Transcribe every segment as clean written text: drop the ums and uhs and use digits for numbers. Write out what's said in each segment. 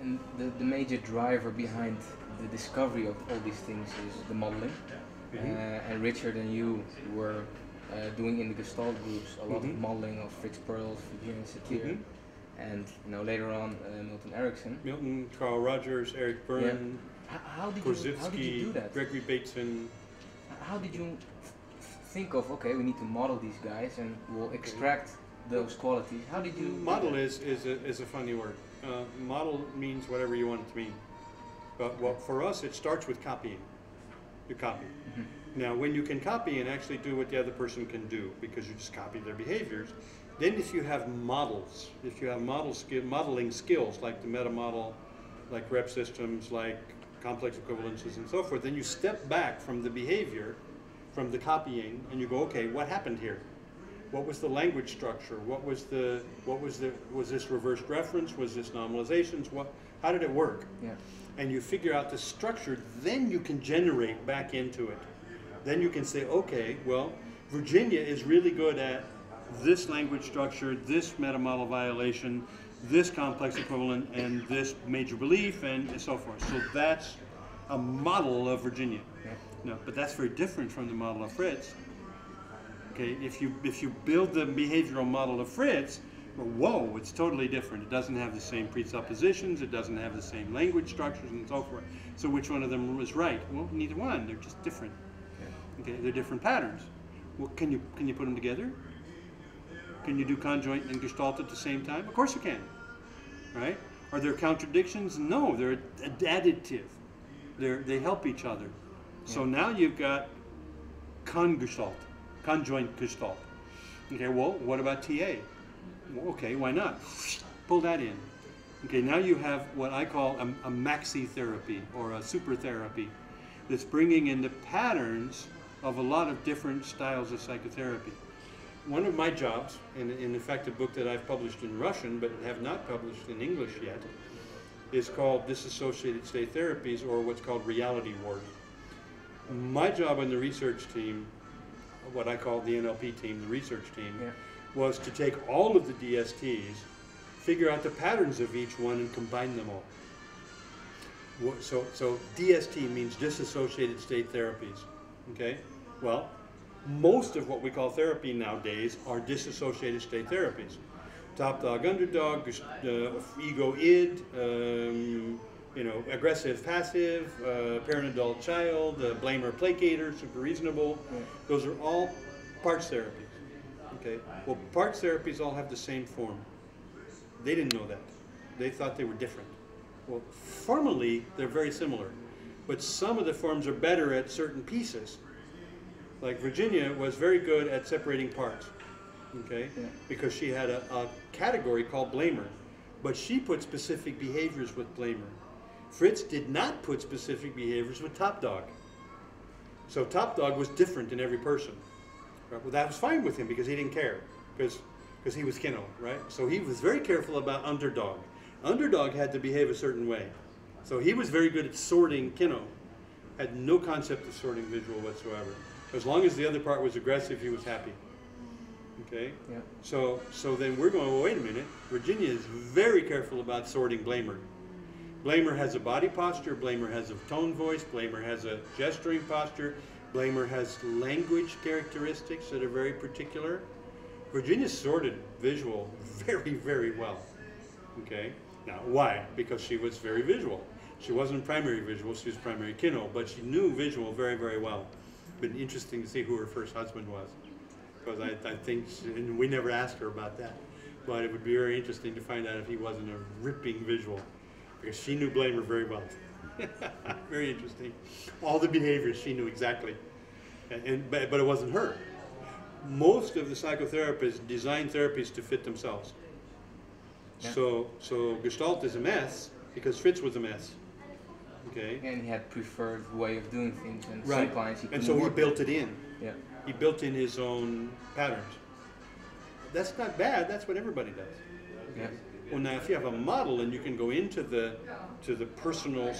And the major driver behind the discovery of all these things is the modeling. And Richard and you were doing in the Gestalt groups a lot of modeling of Fritz Perls, Virginia Satir, and later on Milton Erickson. Milton, Carl Rogers, Eric Byrne, how did you do that? Gregory Bateson. How did you think of, okay, we need to model these guys and we'll extract those qualities? How did you model is a funny word. Model means whatever you want it to mean. But for us, it starts with copying. You copy. Now, when you can copy and actually do what the other person can do, because you just copy their behaviors, then if you have models, if you have modeling skills like the meta model, like rep systems, like complex equivalences and so forth, then you step back from the behavior, from the copying, and you go, okay, what happened here? What was the language structure? Was this reversed reference? Was this normalizations? How did it work? Yeah. And you figure out the structure, then you can generate back into it. Then you can say, okay, well, Virginia is really good at this language structure, this meta-model violation, this complex equivalent, and this major belief, and so forth. So that's a model of Virginia. Yeah. No, but that's very different from the model of Fritz. Okay, if you build the behavioral model of Fritz, whoa, it's totally different. It doesn't have the same presuppositions, it doesn't have the same language structures, and so forth. So which one of them was right? Well, neither one. They're just different. Okay, they're different patterns. Well, can you put them together? Can you do conjoint and gestalt at the same time? Of course you can. Right? Are there contradictions? No, they're additive. They help each other. So now you've got con-gestalt, conjoint gestalt. Okay, well, what about TA? Well, okay, why not? Pull that in. Okay, now you have what I call a maxi therapy or a super therapy that's bringing in the patterns of a lot of different styles of psychotherapy. One of my jobs, and in fact a book that I've published in Russian but have not published in English yet, is called Disassociated State Therapies, or what's called reality ward. My job on the research team, what I call the NLP team, the research team, was to take all of the DSTs, figure out the patterns of each one, and combine them all. So DST means disassociated state therapies. Okay? Well, most of what we call therapy nowadays are disassociated state therapies. Top dog, underdog, ego, id, aggressive, passive, parent, adult, child, blamer, placator, super reasonable. Those are all parts therapies. Okay. Well, parts therapies all have the same form. They didn't know that. They thought they were different. Well, formally, they're very similar, but some of the forms are better at certain pieces. Like Virginia was very good at separating parts, okay? Yeah. Because she had a category called blamer, but she put specific behaviors with blamer. Fritz did not put specific behaviors with top dog. So top dog was different in every person. Right? Well, that was fine with him because he didn't care, because he was Kinno, right? So he was very careful about underdog. Underdog had to behave a certain way. So he was very good at sorting Kinno. Had no concept of sorting visual whatsoever. As long as the other part was aggressive, he was happy. Okay? Yeah. So then we're going, well, wait a minute. Virginia is very careful about sorting blamer. Blamer has a body posture, blamer has a tone voice, blamer has a gesturing posture, blamer has language characteristics that are very particular. Virginia sorted visual very, very well. Okay? Now, why? Because she was very visual. She wasn't primary visual, she was primary Kinno, but she knew visual very, very well. Been interesting to see who her first husband was, because I think, and we never asked her about that, but it would be very interesting to find out if he wasn't a ripping visual, because she knew blamer very well. Very interesting. All the behaviors she knew exactly, but it wasn't her. Most of the psychotherapists design therapies to fit themselves. Yeah. So Gestalt is a mess because Fritz was a mess. Okay. And he had preferred way of doing things, and right. some clients he couldn't so he work built with. it in. Yeah. He built in his own patterns. That's not bad. That's what everybody does. Okay? Yeah. Well, now if you have a model and you can go into the personal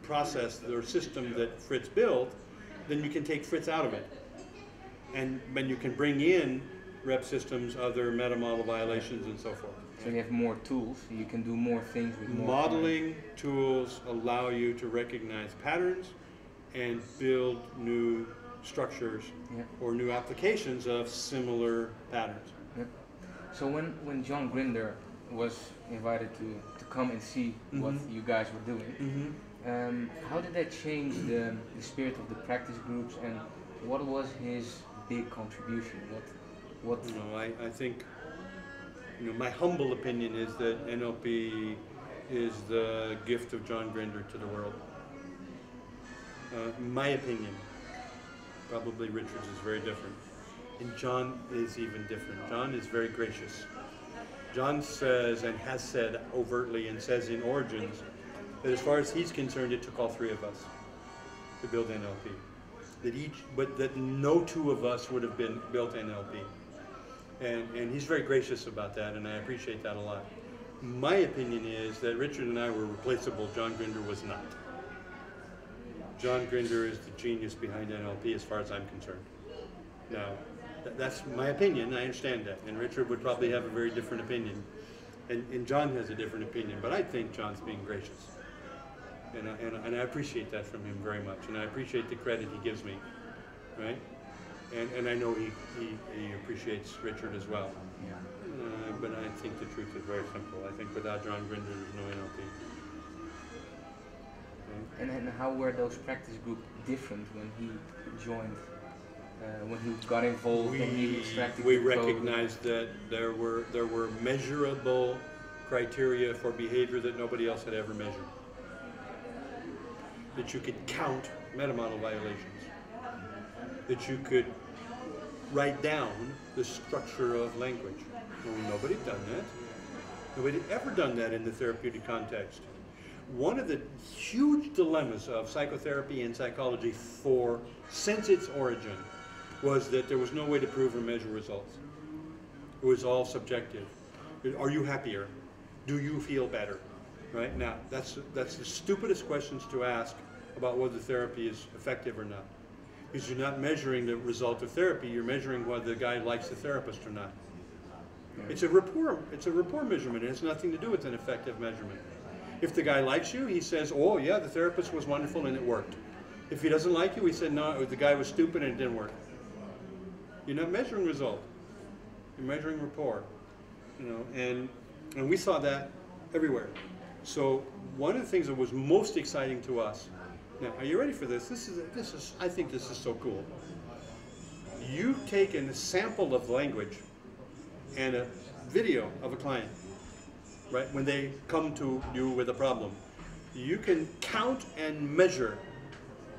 process or system that Fritz built, then you can take Fritz out of it, and you can bring in rep systems, other meta model violations, and so forth. So you have more tools, you can do more things with more Modeling tools allow you to recognize patterns and build new structures or new applications of similar patterns. Yeah. So when John Grinder was invited to come and see what you guys were doing, how did that change the spirit of the practice groups, and what was his big contribution? What? You know, I think, you know, my humble opinion is that NLP is the gift of John Grinder to the world. My opinion, probably Richard's is very different, and John is even different. John is very gracious. John says, and has said overtly, and says in Origins, that as far as he's concerned, it took all three of us to build NLP. But that no two of us would have built NLP. And he's very gracious about that, and I appreciate that a lot. My opinion is that Richard and I were replaceable. John Grinder was not. John Grinder is the genius behind NLP as far as I'm concerned. Now, that's my opinion. I understand that. And Richard would probably have a very different opinion. And John has a different opinion. But I think John's being gracious. And I appreciate that from him very much. And I appreciate the credit he gives me. Right? And I know he appreciates Richard as well. But I think the truth is very simple. I think without John Grinder, there's no NLP. And how were those practice groups different when he joined, when he got involved and he extracted we the code? recognized that there were measurable criteria for behavior that nobody else had ever measured. That you could count meta-model violations. That you could write down the structure of language. Well, nobody had done that. Nobody had ever done that in the therapeutic context. One of the huge dilemmas of psychotherapy and psychology since its origin was that there was no way to prove or measure results. It was all subjective. Are you happier? Do you feel better? Right? Now, that's the stupidest questions to ask about whether therapy is effective or not. Because you're not measuring the result of therapy, you're measuring whether the guy likes the therapist or not. It's a rapport measurement. It has nothing to do with an effective measurement. If the guy likes you, he says, oh yeah, the therapist was wonderful and it worked. If he doesn't like you, he said, no, the guy was stupid and it didn't work. You're not measuring result. You're measuring rapport. You know, and we saw that everywhere. So one of the things that was most exciting to us, now are you ready for this? I think this is so cool. You take a sample of language and a video of a client, right, when they come to you with a problem. You can count and measure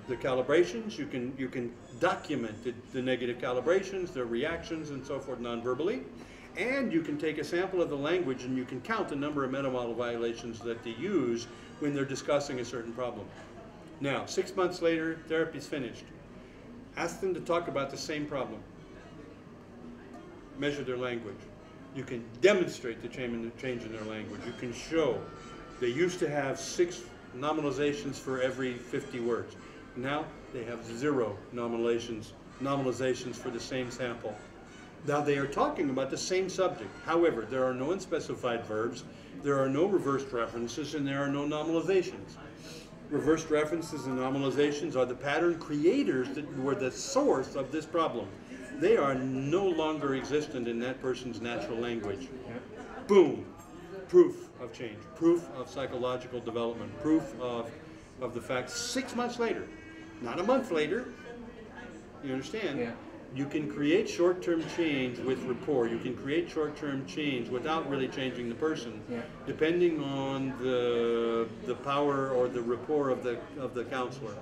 the calibrations, you can document the negative calibrations, their reactions and so forth non-verbally, and you can take a sample of the language and you can count the number of meta-model violations that they use when they're discussing a certain problem. Now, 6 months later, therapy's finished. Ask them to talk about the same problem. Measure their language. You can demonstrate the change in their language. You can show. They used to have 6 nominalizations for every 50 words. Now they have 0 nominalizations for the same sample. Now they are talking about the same subject. However, there are no unspecified verbs, there are no reversed references, and there are no nominalizations. Reversed references and nominalizations are the pattern creators that were the source of this problem. They are no longer existent in that person's natural language. Boom. Proof of change. Proof of psychological development. Proof of the fact 6 months later, not a month later, you understand? Yeah. You can create short-term change with rapport. You can create short-term change without really changing the person, depending on the power or the rapport of the counselor.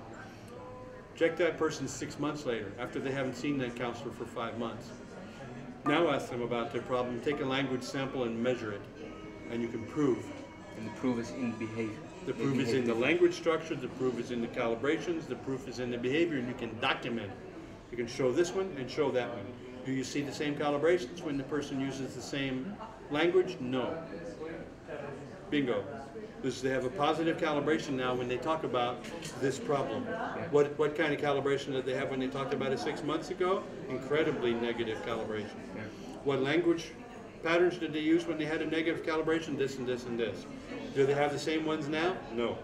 Check that person 6 months later, after they haven't seen that counselor for 5 months. Now ask them about their problem. Take a language sample and measure it, and you can prove. And the proof is in behavior. The proof is in the language structure. The proof is in the calibrations. The proof is in the behavior, and you can document. You can show this one and show that one. Do you see the same calibrations when the person uses the same language? No. Bingo. is they have a positive calibration now when they talk about this problem. What kind of calibration did they have when they talked about it 6 months ago? Incredibly negative calibration. What language patterns did they use when they had a negative calibration? This and this and this. Do they have the same ones now? No.